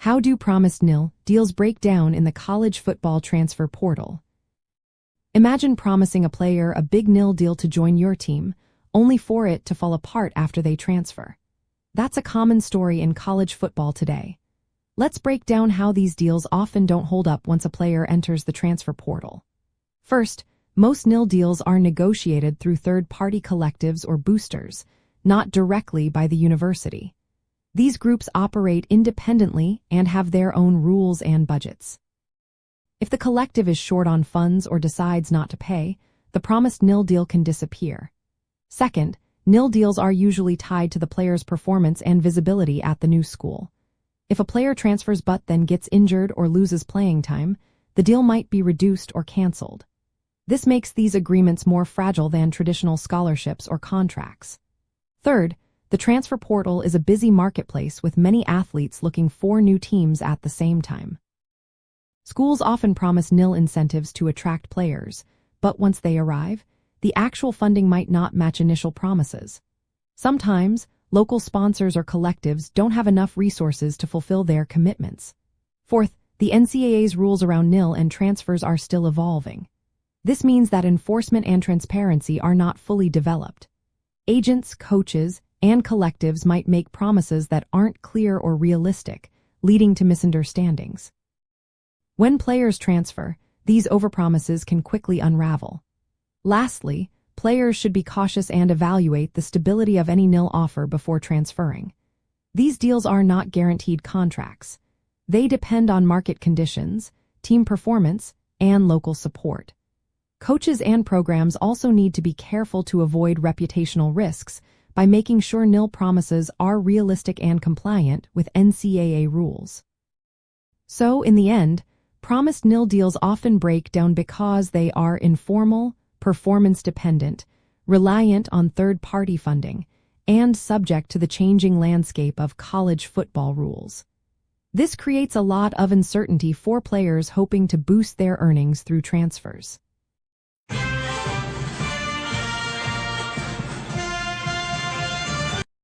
How do promised NIL deals break down in the college football transfer portal? Imagine promising a player a big NIL deal to join your team, only for it to fall apart after they transfer. That's a common story in college football today. Let's break down how these deals often don't hold up once a player enters the transfer portal. First, most NIL deals are negotiated through third-party collectives or boosters, not directly by the university. These groups operate independently and have their own rules and budgets. If the collective is short on funds or decides not to pay, the promised NIL deal can disappear. Second, NIL deals are usually tied to the player's performance and visibility at the new school. If a player transfers but then gets injured or loses playing time, the deal might be reduced or canceled. This makes these agreements more fragile than traditional scholarships or contracts. Third, the transfer portal is a busy marketplace with many athletes looking for new teams at the same time. Schools often promise NIL incentives to attract players, but once they arrive, the actual funding might not match initial promises. Sometimes, local sponsors or collectives don't have enough resources to fulfill their commitments. Fourth, the NCAA's rules around NIL and transfers are still evolving. This means that enforcement and transparency are not fully developed. Agents, coaches, and collectives might make promises that aren't clear or realistic, leading to misunderstandings. When players transfer, these overpromises can quickly unravel. Lastly, players should be cautious and evaluate the stability of any NIL offer before transferring. These deals are not guaranteed contracts. They depend on market conditions, team performance, and local support. Coaches and programs also need to be careful to avoid reputational risks by making sure NIL promises are realistic and compliant with NCAA rules. So, in the end, promised NIL deals often break down because they are informal, performance-dependent, reliant on third-party funding, and subject to the changing landscape of college football rules. This creates a lot of uncertainty for players hoping to boost their earnings through transfers.